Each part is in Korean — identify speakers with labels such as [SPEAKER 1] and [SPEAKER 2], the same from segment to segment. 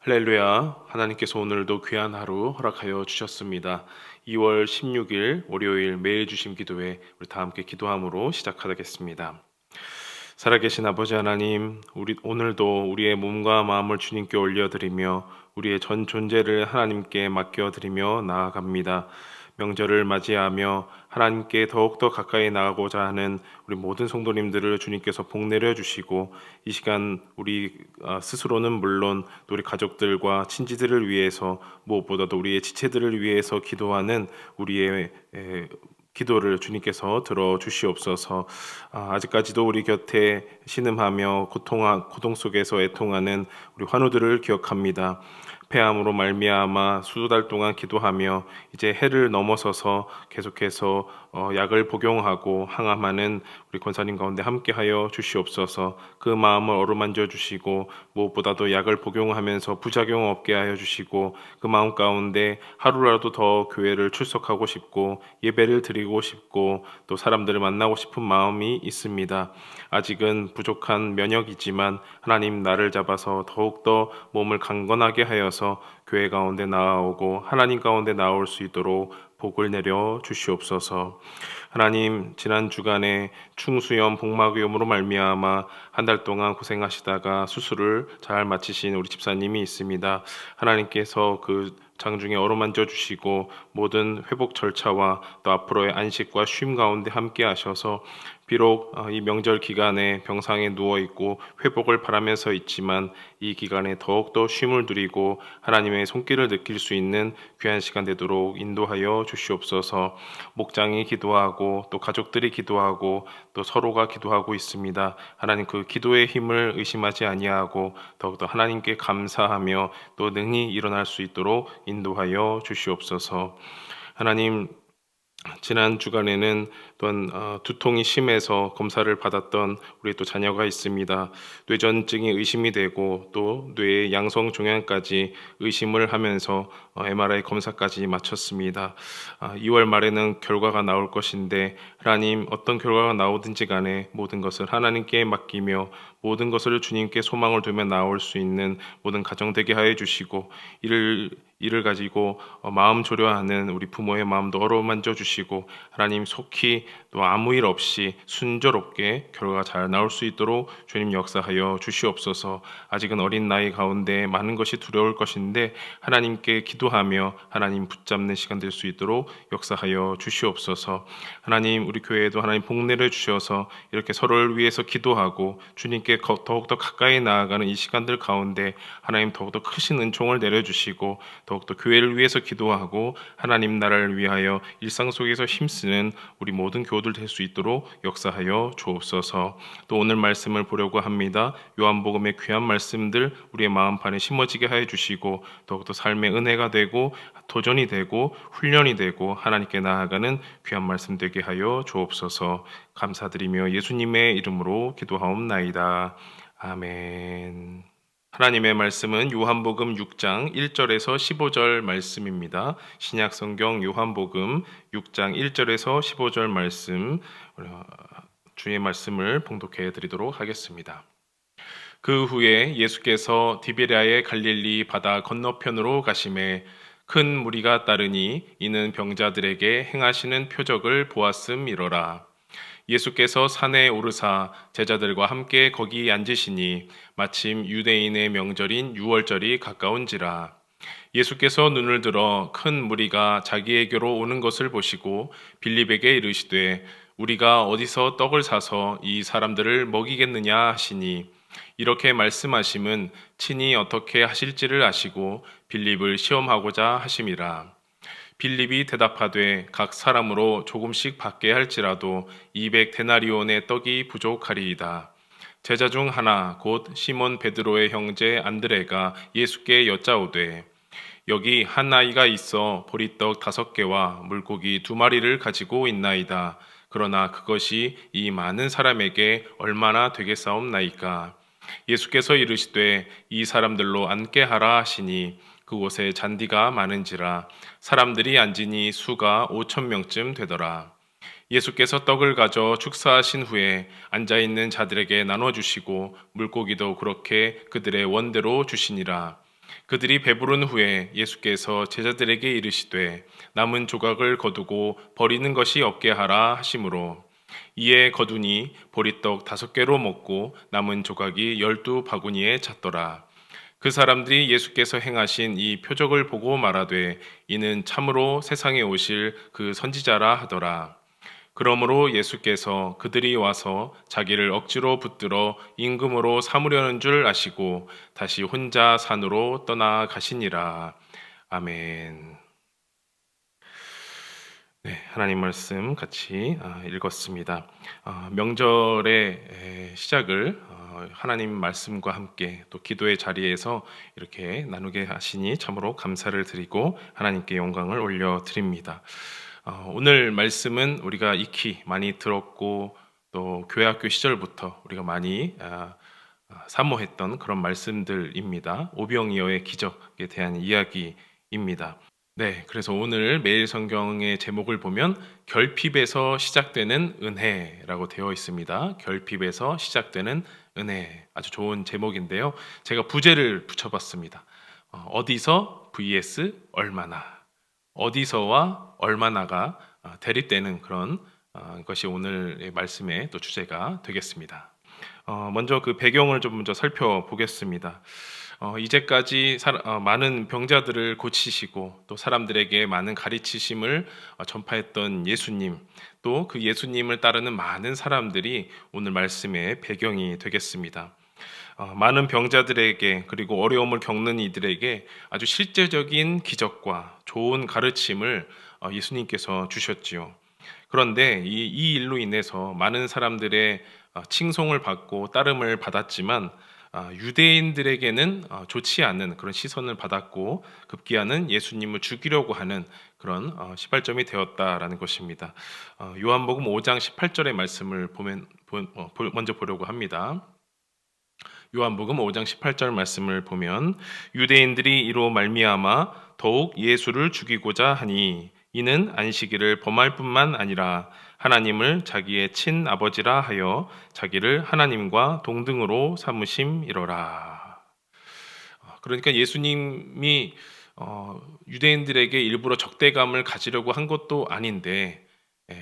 [SPEAKER 1] 할렐루야, 하나님께서 오늘도 귀한 하루 허락하여 주셨습니다. 2월 16일 월요일 매일 주심 기도회 우리 다 함께 기도함으로 시작하겠습니다. 살아계신 아버지 하나님, 우리 오늘도 우리의 몸과 마음을 주님께 올려드리며 우리의 전 존재를 하나님께 맡겨드리며 나아갑니다. 명절을 맞이하며 하나님께 더욱더 가까이 나가고자 하는 우리 모든 성도님들을 주님께서 복내려 주시고 이 시간 우리 스스로는 물론 또 우리 가족들과 친지들을 위해서 무엇보다도 우리의 지체들을 위해서 기도하는 우리의 기도를 주님께서 들어 주시옵소서. 아직까지도 우리 곁에 신음하며 고통 속에서 애통하는 우리 환우들을 기억합니다. 폐암으로 말미암아 수도 달 동안 기도하며 이제 해를 넘어서서 계속해서 약을 복용하고 항암하는 우리 권사님 가운데 함께하여 주시옵소서. 그 마음을 어루만져 주시고 무엇보다도 약을 복용하면서 부작용 없게 하여 주시고 그 마음 가운데 하루라도 더 교회를 출석하고 싶고 예배를 드리고 싶고 또 사람들을 만나고 싶은 마음이 있습니다. 아직은 부족한 면역이지만 하나님 나를 잡아서 더욱더 몸을 강건하게 하여서 교회 가운데 나아오고 하나님 가운데 나올 수 있도록 복을 내려 주시옵소서. 하나님, 지난 주간에 충수염 복막위염으로 말미암아 한 달 동안 고생하시다가 수술을 잘 마치신 우리 집사님이 있습니다. 하나님께서 그 장중에 어루만져 주시고 모든 회복 절차와 또 앞으로의 안식과 쉼 가운데 함께 하셔서 비록 이 명절 기간에 병상에 누워 있고 회복을 바라면서 있지만 이 기간에 더욱더 쉼을 누리고 하나님의 손길을 느낄 수 있는 귀한 시간 되도록 인도하여 주시옵소서. 목장이 기도하고 또 가족들이 기도하고 또 서로가 기도하고 있습니다. 하나님 그 기도의 힘을 의심하지 아니하고 더욱더 하나님께 감사하며 또 능히 일어날 수 있도록 인도하여 주시옵소서. 하나님, 지난 주간에는 또한 두통이 심해서 검사를 받았던 우리 또 자녀가 있습니다. 뇌전증이 의심이 되고 또 뇌의 양성 종양까지 의심을 하면서 MRI 검사까지 마쳤습니다. 2월 말에는 결과가 나올 것인데 하나님 어떤 결과가 나오든지 간에 모든 것을 하나님께 맡기며 모든 것을 주님께 소망을 두며 나올 수 있는 모든 가정 되게 하여 주시고 이를 가지고 마음 조려하는 우리 부모의 마음도 어루만져 주시고 하나님 속히 또 아무 일 없이 순조롭게 결과가 잘 나올 수 있도록 주님 역사하여 주시옵소서. 아직은 어린 나이 가운데 많은 것이 두려울 것인데 하나님께 기도하며 하나님 붙잡는 시간 될 수 있도록 역사하여 주시옵소서. 하나님 우리 교회에도 하나님 복내려 주셔서 이렇게 서로를 위해서 기도하고 주님께 더욱더 가까이 나아가는 이 시간들 가운데 하나님 더욱더 크신 은총을 내려주시고 더욱더 교회를 위해서 기도하고 하나님 나라를 위하여 일상 속에서 힘쓰는 우리 모든 교우들 될 수 있도록 역사하여 주옵소서. 또 오늘 말씀을 보려고 합니다. 요한복음의 귀한 말씀들 우리의 마음판에 심어지게 하여 주시고 더욱더 삶의 은혜가 되고 도전이 되고 훈련이 되고 하나님께 나아가는 귀한 말씀 되게 하여 주옵소서. 감사드리며 예수님의 이름으로 기도하옵나이다. 아멘. 하나님의 말씀은 요한복음 6장 1절에서 15절 말씀입니다. 신약성경 요한복음 6장 1절에서 15절 말씀 주의 말씀을 봉독해 드리도록 하겠습니다. 그 후에 예수께서 디베랴의 갈릴리 바다 건너편으로 가심에 큰 무리가 따르니 이는 병자들에게 행하시는 표적을 보았음이로라. 예수께서 산에 오르사 제자들과 함께 거기 앉으시니 마침 유대인의 명절인 유월절이 가까운지라. 예수께서 눈을 들어 큰 무리가 자기에게로 오는 것을 보시고 빌립에게 이르시되 우리가 어디서 떡을 사서 이 사람들을 먹이겠느냐 하시니 이렇게 말씀하심은 친히 어떻게 하실지를 아시고 빌립을 시험하고자 하심이라. 빌립이 대답하되 각 사람으로 조금씩 받게 할지라도 200데나리온의 떡이 부족하리이다. 제자 중 하나 곧 시몬 베드로의 형제 안드레가 예수께 여짜오되 여기 한 아이가 있어 보리떡 5개와 물고기 2마리를 가지고 있나이다. 그러나 그것이 이 많은 사람에게 얼마나 되겠사옵나이까. 예수께서 이르시되 이 사람들로 앉게 하라 하시니 그곳에 잔디가 많은지라 사람들이 앉으니 수가 5,000명쯤 되더라. 예수께서 떡을 가져 축사하신 후에 앉아있는 자들에게 나눠주시고 물고기도 그렇게 그들의 원대로 주시니라. 그들이 배부른 후에 예수께서 제자들에게 이르시되 남은 조각을 거두고 버리는 것이 없게 하라 하시므로 이에 거두니 보리떡 5개로 먹고 남은 조각이 12바구니에 찼더라. 그 사람들이 예수께서 행하신 이 표적을 보고 말하되 이는 참으로 세상에 오실 그 선지자라 하더라. 그러므로 예수께서 그들이 와서 자기를 억지로 붙들어 임금으로 삼으려는 줄 아시고 다시 혼자 산으로 떠나가시니라. 아멘. 네, 하나님 말씀 같이 읽었습니다. 명절의 시작을 하나님 말씀과 함께 또 기도의 자리에서 이렇게 나누게 하시니 참으로 감사를 드리고 하나님께 영광을 올려드립니다. 오늘 말씀은 우리가 익히 많이 들었고 또 교회학교 시절부터 우리가 많이 사모했던 그런 말씀들입니다. 오병이어의 기적에 대한 이야기입니다. 네, 그래서 오늘 매일 성경의 제목을 보면 결핍에서 시작되는 은혜라고 되어 있습니다. 결핍에서 시작되는 은혜. 아주 좋은 제목인데요. 제가 부제를 붙여봤습니다. 어디서 vs 얼마나. 어디서와 얼마나가 대립되는 그런 것이 오늘의 말씀의 또 주제가 되겠습니다. 먼저 그 배경을 좀 먼저 살펴보겠습니다. 이제까지 많은 병자들을 고치시고 또 사람들에게 많은 가르치심을 전파했던 예수님, 또 그 예수님을 따르는 많은 사람들이 오늘 말씀의 배경이 되겠습니다. 많은 병자들에게 그리고 어려움을 겪는 이들에게 아주 실제적인 기적과 좋은 가르침을 예수님께서 주셨지요. 그런데 이 일로 인해서 많은 사람들의 칭송을 받고 따름을 받았지만 유대인들에게는 좋지 않은 그런 시선을 받았고 급기야는 예수님을 죽이려고 하는 그런 시발점이 되었다라는 것입니다. 요한복음 5장 18절의 말씀을 먼저 보려고 합니다. 요한복음 5장 18절 말씀을 보면 유대인들이 이로 말미암아 더욱 예수를 죽이고자 하니 이는 안식일을 범할 뿐만 아니라 하나님을 자기의 친아버지라 하여 자기를 하나님과 동등으로 삼으심이로라. 그러니까 예수님이 유대인들에게 일부러 적대감을 가지려고 한 것도 아닌데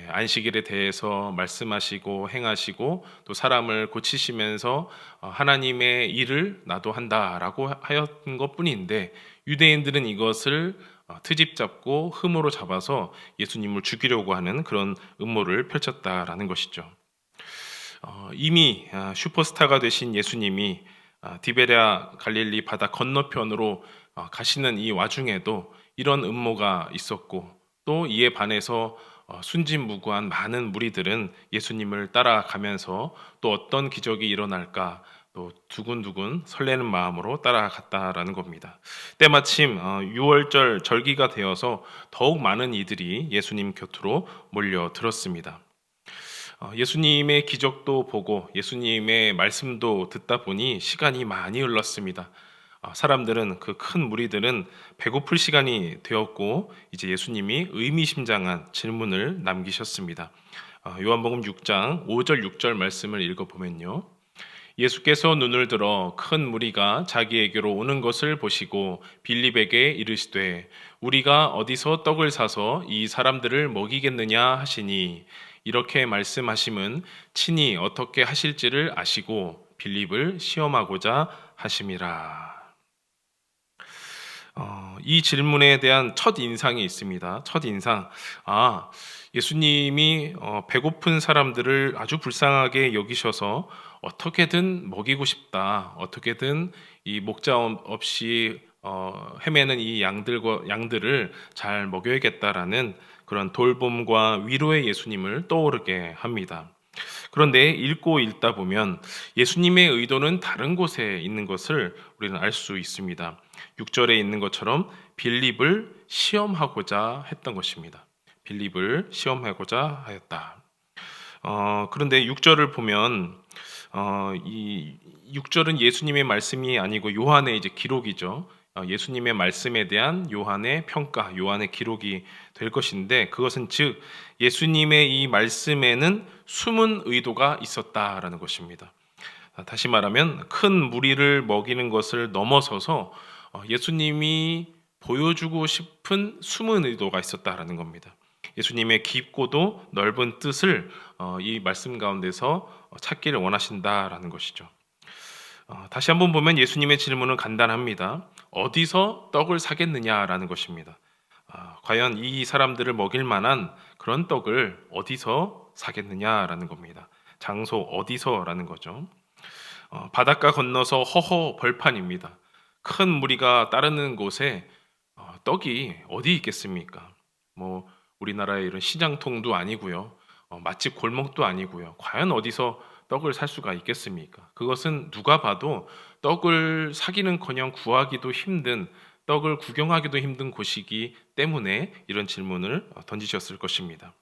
[SPEAKER 1] 안식일에 대해서 말씀하시고 행하시고 또 사람을 고치시면서 하나님의 일을 나도 한다라고 하였던 것뿐인데 유대인들은 이것을 트집 잡고 흠으로 잡아서 예수님을 죽이려고 하는 그런 음모를 펼쳤다라는 것이죠. 이미 슈퍼스타가 되신 예수님이 디베랴 갈릴리 바다 건너편으로 가시는 이 와중에도 이런 음모가 있었고 또 이에 반해서 순진무구한 많은 무리들은 예수님을 따라가면서 또 어떤 기적이 일어날까 또 두근두근 설레는 마음으로 따라갔다라는 겁니다. 때마침 6월절 절기가 되어서 더욱 많은 이들이 예수님 곁으로 몰려들었습니다. 예수님의 기적도 보고 예수님의 말씀도 듣다 보니 시간이 많이 흘렀습니다. 사람들은 그 큰 무리들은 배고플 시간이 되었고 이제 예수님이 의미심장한 질문을 남기셨습니다. 요한복음 6장 5절 6절 말씀을 읽어보면요. 예수께서 눈을 들어 큰 무리가 자기에게로 오는 것을 보시고 빌립에게 이르시되 우리가 어디서 떡을 사서 이 사람들을 먹이겠느냐 하시니 이렇게 말씀하심은 친히 어떻게 하실지를 아시고 빌립을 시험하고자 하심이라. 이 질문에 대한 첫 인상이 있습니다. 첫 인상. 예수님이 배고픈 사람들을 아주 불쌍하게 여기셔서 어떻게든 먹이고 싶다. 어떻게든 이 목자 없이 헤매는 이 양들을 잘 먹여야겠다라는 그런 돌봄과 위로의 예수님을 떠오르게 합니다. 그런데 읽다 보면 예수님의 의도는 다른 곳에 있는 것을 우리는 알 수 있습니다. 6절에 있는 것처럼 빌립을 시험하고자 했던 것입니다. 빌립을 시험하고자 하였다. 그런데 6절을 보면 이 6절은 예수님의 말씀이 아니고 요한의 이제 기록이죠. 예수님의 말씀에 대한 요한의 평가, 요한의 기록이 될 것인데 그것은 즉 예수님의 이 말씀에는 숨은 의도가 있었다라는 것입니다. 다시 말하면 큰 무리를 먹이는 것을 넘어서서 예수님이 보여주고 싶은 숨은 의도가 있었다라는 겁니다. 예수님의 깊고도 넓은 뜻을 이 말씀 가운데서 찾기를 원하신다라는 것이죠. 다시 한번 보면 예수님의 질문은 간단합니다. 어디서 떡을 사겠느냐라는 것입니다. 과연 이 사람들을 먹일 만한 그런 떡을 어디서 사겠느냐라는 겁니다. 장소 어디서라는 거죠. 바닷가 건너서 허허 벌판입니다. 큰 무리가 따르는 곳에 떡이 어디 있겠습니까? 뭐 우리나라의 이런 시장통도 아니고요. 맛집 골목도 아니고요. 과연 어디서 떡을 살 수가 있겠습니까? 그것은 누가 봐도 떡을 사기는커녕 구하기도 힘든, 떡을 구경하기도 힘든 곳이기 때문에 이런 질문을 던지셨을 것입니다.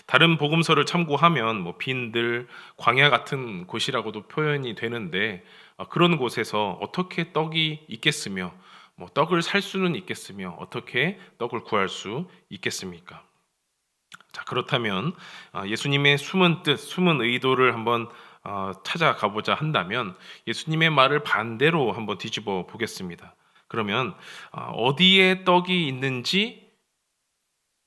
[SPEAKER 1] 다른 복음서를 참고하면 빈들, 광야 같은 곳이라고도 표현이 되는데 그런 곳에서 어떻게 떡이 있겠으며 떡을 살 수는 있겠으며 어떻게 떡을 구할 수 있겠습니까? 자, 그렇다면 예수님의 숨은 뜻, 숨은 의도를 한번 찾아가 보자 한다면 예수님의 말을 반대로 한번 뒤집어 보겠습니다. 그러면 어디에 떡이 있는지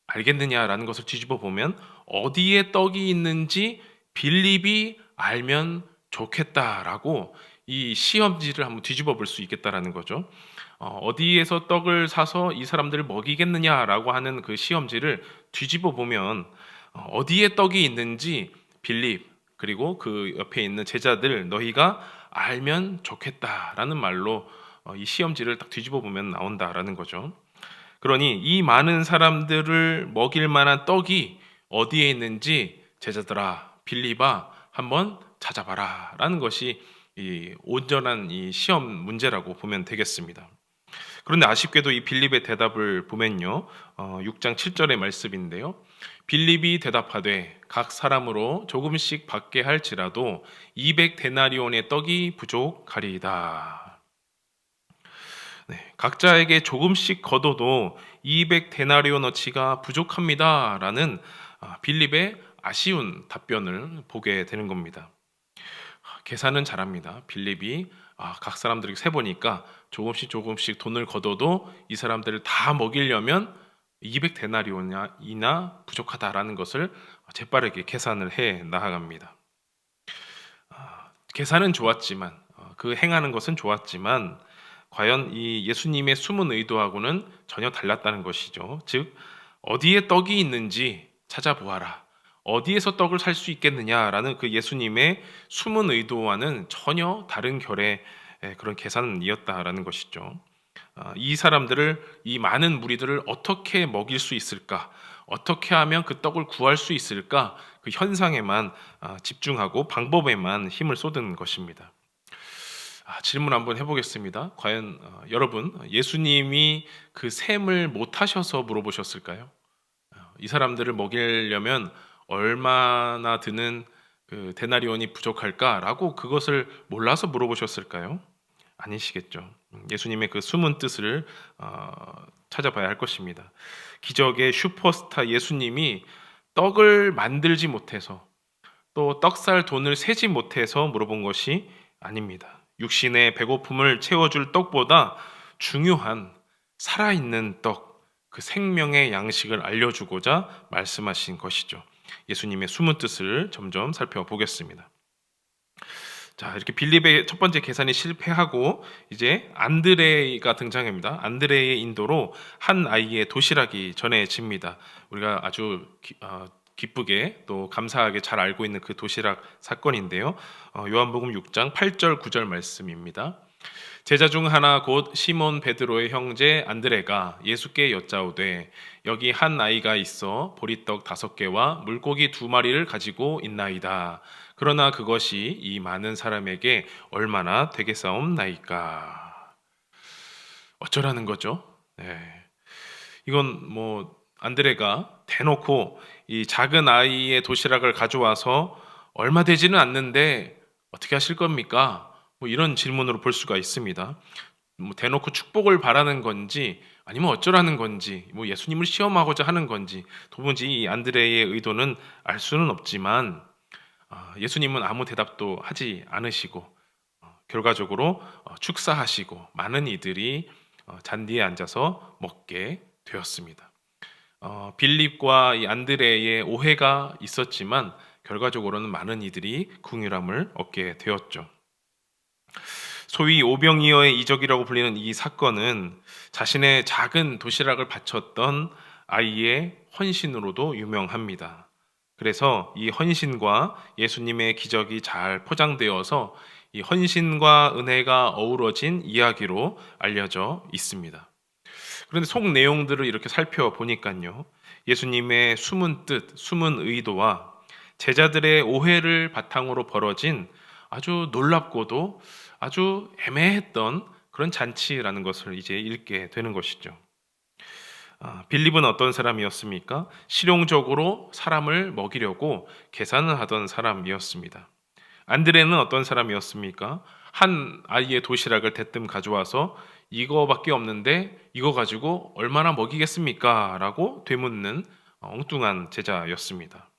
[SPEAKER 1] 알겠느냐라는 것을 뒤집어 보면 어디에 떡이 있는지 빌립이 알면 좋겠다라고 이 시험지를 한번 뒤집어 볼 수 있겠다라는 거죠. 어디에서 떡을 사서 이 사람들을 먹이겠느냐라고 하는 그 시험지를 뒤집어 보면 어디에 떡이 있는지 빌립 그리고 그 옆에 있는 제자들 너희가 알면 좋겠다라는 말로 이 시험지를 딱 뒤집어 보면 나온다라는 거죠. 그러니 이 많은 사람들을 먹일 만한 떡이 어디에 있는지 제자들아 빌립아 한번 찾아봐라 라는 것이 이 온전한 이 시험 문제라고 보면 되겠습니다. 그런데 아쉽게도 이 빌립의 대답을 보면요 6장 7절의 말씀인데요 빌립이 대답하되 각 사람으로 조금씩 받게 할지라도 200데나리온의 떡이 부족하리이다. 네, 각자에게 조금씩 거둬도 200데나리온어치가 부족합니다라는 빌립의 아쉬운 답변을 보게 되는 겁니다. 계산은 잘합니다. 빌립이 각 사람들에게 세보니까 조금씩 돈을 걷어도 이 사람들을 다 먹이려면 200데나리온이나 부족하다라는 것을 재빠르게 계산을 해 나아갑니다. 계산은 좋았지만 그 행하는 것은 좋았지만 과연 이 예수님의 숨은 의도하고는 전혀 달랐다는 것이죠. 즉 어디에 떡이 있는지 찾아보아라. 어디에서 떡을 살 수 있겠느냐라는 그 예수님의 숨은 의도와는 전혀 다른 결의 그런 계산이었다라는 것이죠. 이 사람들을 이 많은 무리들을 어떻게 먹일 수 있을까? 어떻게 하면 그 떡을 구할 수 있을까? 그 현상에만 집중하고 방법에만 힘을 쏟은 것입니다. 질문 한번 해보겠습니다. 과연 여러분 예수님이 그 셈을 못 하셔서 물어보셨을까요? 이 사람들을 먹이려면 얼마나 드는 그 데나리온이 부족할까라고 그것을 몰라서 물어보셨을까요? 아니시겠죠. 예수님의 그 숨은 뜻을 찾아봐야 할 것입니다. 기적의 슈퍼스타 예수님이 떡을 만들지 못해서 또 떡살 돈을 세지 못해서 물어본 것이 아닙니다. 육신의 배고픔을 채워줄 떡보다 중요한 살아있는 떡, 그 생명의 양식을 알려주고자 말씀하신 것이죠. 예수님의 숨은 뜻을 점점 살펴보겠습니다. 자, 이렇게 빌립의 첫 번째 계산이 실패하고 이제 안드레가 등장합니다. 안드레의 인도로 한 아이의 도시락이 전해집니다. 우리가 아주 기쁘게 또 감사하게 잘 알고 있는 그 도시락 사건인데요. 요한복음 6장 8절 9절 말씀입니다. 제자 중 하나 곧 시몬 베드로의 형제 안드레가 예수께 여짜오되 여기 한 아이가 있어 보리떡 5개와 물고기 2마리를 가지고 있나이다. 그러나 그것이 이 많은 사람에게 얼마나 되겠사옵나이까. 어쩌라는 거죠? 네. 이건 안드레가 대놓고 이 작은 아이의 도시락을 가져와서 얼마 되지는 않는데 어떻게 하실 겁니까? 이런 질문으로 볼 수가 있습니다. 대놓고 축복을 바라는 건지 아니면 어쩌라는 건지 예수님을 시험하고자 하는 건지 도무지 이 안드레의 의도는 알 수는 없지만 예수님은 아무 대답도 하지 않으시고 결과적으로 축사하시고 많은 이들이 잔디에 앉아서 먹게 되었습니다. 빌립과 이 안드레의 오해가 있었지만 결과적으로는 많은 이들이 긍휼함을 얻게 되었죠. 소위 오병이어의 이적이라고 불리는 이 사건은 자신의 작은 도시락을 바쳤던 아이의 헌신으로도 유명합니다. 그래서 이 헌신과 예수님의 기적이 잘 포장되어서 이 헌신과 은혜가 어우러진 이야기로 알려져 있습니다. 그런데 속 내용들을 이렇게 살펴보니까요, 예수님의 숨은 뜻, 숨은 의도와 제자들의 오해를 바탕으로 벌어진 아주 놀랍고도 아주 애매했던 그런 잔치라는 것을 이제 읽게 되는 것이죠. 빌립은 어떤 사람이었습니까? 실용적으로 사람을 먹이려고 계산을 하던 사람이었습니다. 안드레는 어떤 사람이었습니까? 한 아이의 도시락을 대뜸 가져와서 이거밖에 없는데 이거 가지고 얼마나 먹이겠습니까? 라고 되묻는 엉뚱한 제자였습니다.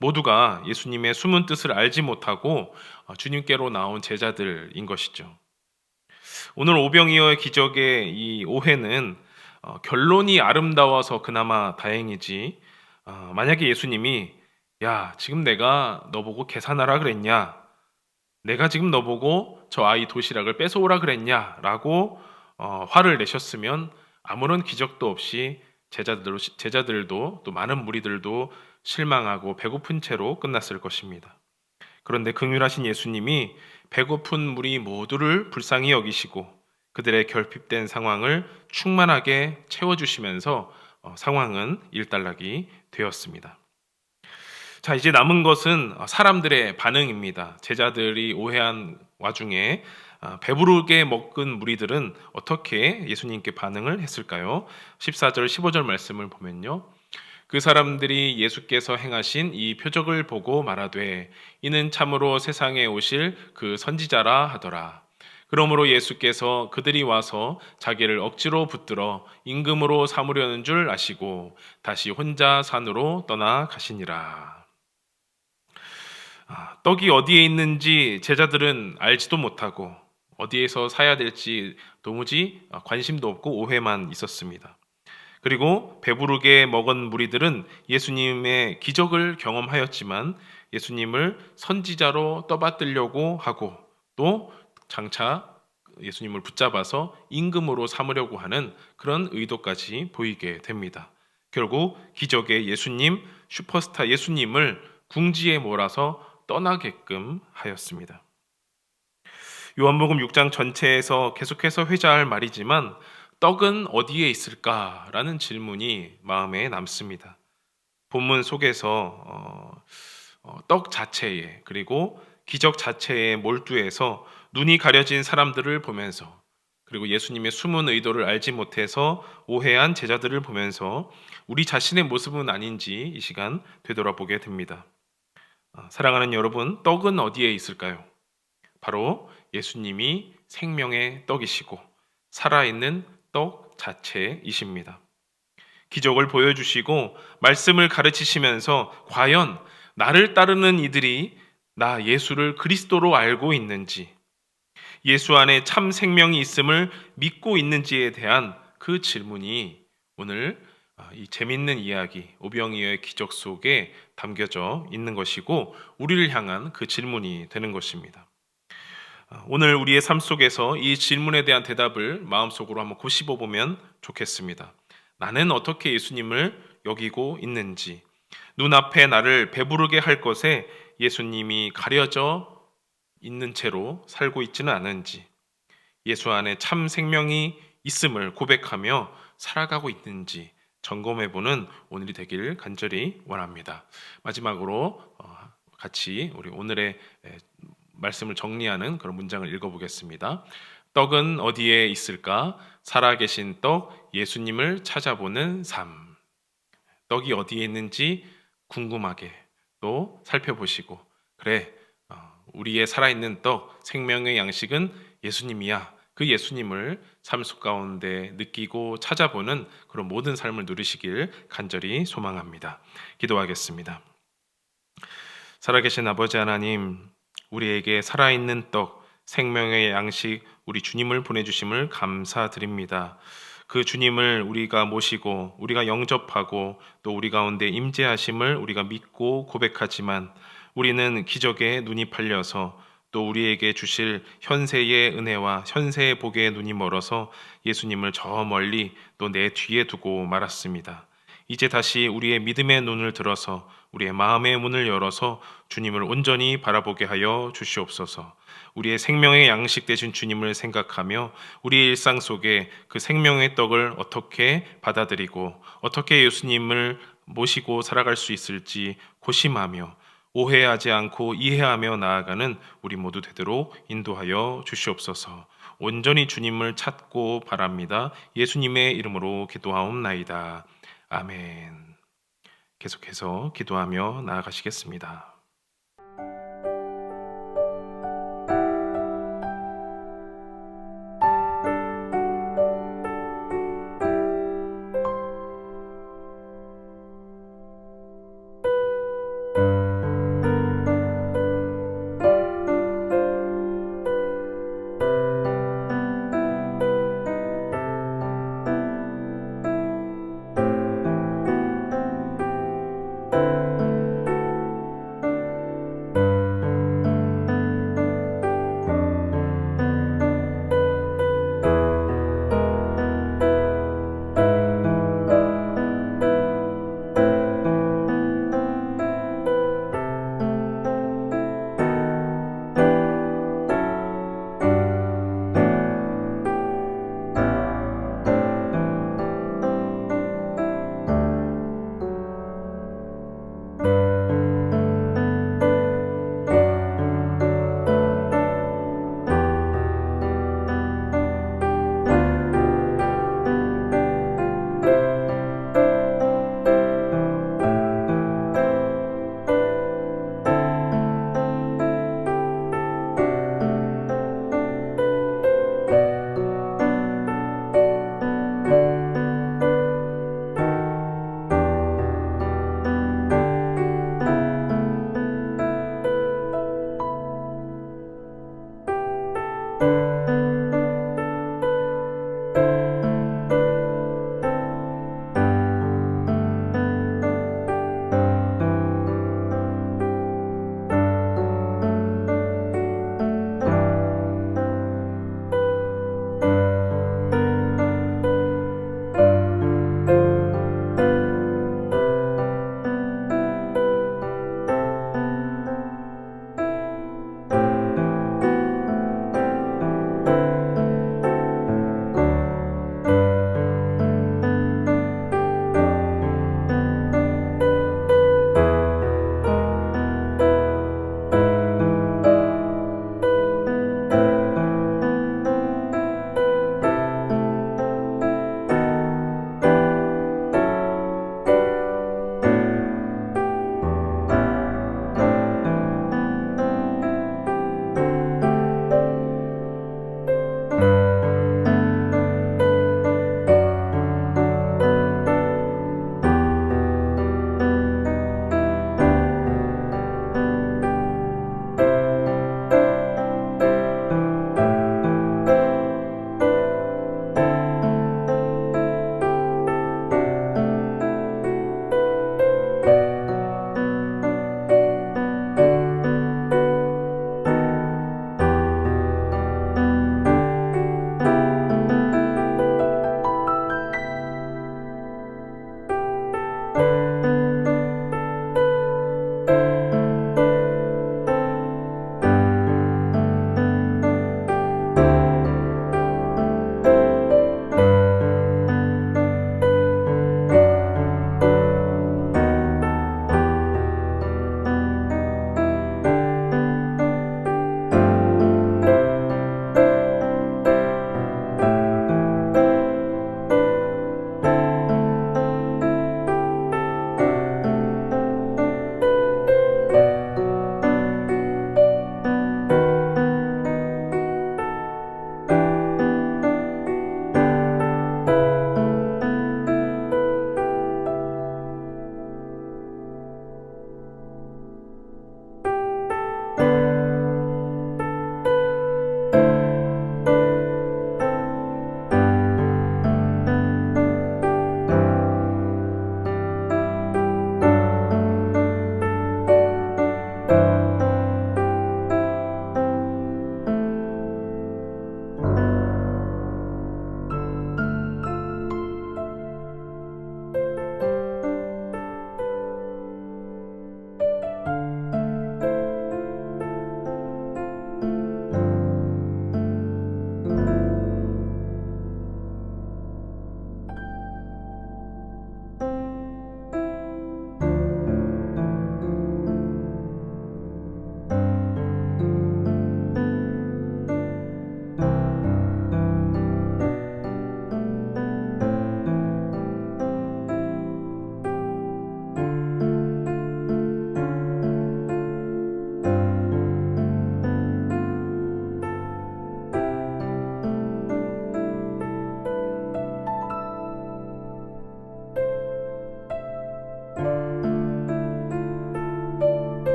[SPEAKER 1] 모두가 예수님의 숨은 뜻을 알지 못하고 주님께로 나온 제자들인 것이죠. 오늘 오병이어의 기적의 이 오해는 결론이 아름다워서 그나마 다행이지, 만약에 예수님이 야, 지금 내가 너보고 계산하라 그랬냐? 내가 지금 너보고 저 아이 도시락을 뺏어오라 그랬냐? 라고 화를 내셨으면 아무런 기적도 없이 제자들도 또 많은 무리들도 실망하고 배고픈 채로 끝났을 것입니다. 그런데 긍휼하신 예수님이 배고픈 무리 모두를 불쌍히 여기시고 그들의 결핍된 상황을 충만하게 채워주시면서 상황은 일단락이 되었습니다. 자, 이제 남은 것은 사람들의 반응입니다. 제자들이 오해한 와중에 배부르게 먹은 무리들은 어떻게 예수님께 반응을 했을까요? 14절, 15절 말씀을 보면요. 그 사람들이 예수께서 행하신 이 표적을 보고 말하되 이는 참으로 세상에 오실 그 선지자라 하더라. 그러므로 예수께서 그들이 와서 자기를 억지로 붙들어 임금으로 삼으려는 줄 아시고 다시 혼자 산으로 떠나 가시니라. 떡이 어디에 있는지 제자들은 알지도 못하고 어디에서 사야 될지 도무지 관심도 없고 오해만 있었습니다. 그리고 배부르게 먹은 무리들은 예수님의 기적을 경험하였지만 예수님을 선지자로 떠받들려고 하고 또 장차 예수님을 붙잡아서 임금으로 삼으려고 하는 그런 의도까지 보이게 됩니다. 결국 기적의 예수님, 슈퍼스타 예수님을 궁지에 몰아서 떠나게끔 하였습니다. 요한복음 6장 전체에서 계속해서 회자할 말이지만 떡은 어디에 있을까라는 질문이 마음에 남습니다. 본문 속에서 떡 자체에 그리고 기적 자체에 몰두해서 눈이 가려진 사람들을 보면서 그리고 예수님의 숨은 의도를 알지 못해서 오해한 제자들을 보면서 우리 자신의 모습은 아닌지 이 시간 되돌아보게 됩니다. 사랑하는 여러분, 떡은 어디에 있을까요? 바로 예수님이 생명의 떡이시고 살아있는 떡 자체이십니다. 기적을 보여주시고 말씀을 가르치시면서 과연 나를 따르는 이들이 나 예수를 그리스도로 알고 있는지, 예수 안에 참 생명이 있음을 믿고 있는지에 대한 그 질문이 오늘 이 재밌는 이야기 오병이어의 기적 속에 담겨져 있는 것이고 우리를 향한 그 질문이 되는 것입니다. 오늘 우리의 삶 속에서 이 질문에 대한 대답을 마음속으로 한번 고집어 보면 좋겠습니다. 나는 어떻게 예수님을 여기고 있는지, 눈앞에 나를 배부르게 할 것에 예수님이 가려져 있는 채로 살고 있지는 않은지, 예수 안에 참 생명이 있음을 고백하며 살아가고 있는지 점검해보는 오늘이 되길 간절히 원합니다. 마지막으로 같이 우리 오늘의 말씀을 정리하는 그런 문장을 읽어보겠습니다. 떡은 어디에 있을까? 살아계신 떡, 예수님을 찾아보는 삶. 떡이 어디에 있는지 궁금하게 또 살펴보시고 그래, 우리의 살아있는 떡, 생명의 양식은 예수님이야. 그 예수님을 삶 속 가운데 느끼고 찾아보는 그런 모든 삶을 누리시길 간절히 소망합니다. 기도하겠습니다. 살아계신 아버지 하나님, 우리에게 살아있는 떡, 생명의 양식, 우리 주님을 보내주심을 감사드립니다. 그 주님을 우리가 모시고 우리가 영접하고 또 우리 가운데 임재하심을 우리가 믿고 고백하지만 우리는 기적에 눈이 팔려서 또 우리에게 주실 현세의 은혜와 현세의 복의 눈이 멀어서 예수님을 저 멀리 또 내 뒤에 두고 말았습니다. 이제 다시 우리의 믿음의 눈을 들어서 우리의 마음의 문을 열어서 주님을 온전히 바라보게 하여 주시옵소서. 우리의 생명의 양식 되신 주님을 생각하며 우리의 일상 속에 그 생명의 떡을 어떻게 받아들이고 어떻게 예수님을 모시고 살아갈 수 있을지 고심하며 오해하지 않고 이해하며 나아가는 우리 모두 되도록 인도하여 주시옵소서. 온전히 주님을 찾고 바랍니다. 예수님의 이름으로 기도하옵나이다. 아멘. 계속해서 기도하며 나아가시겠습니다.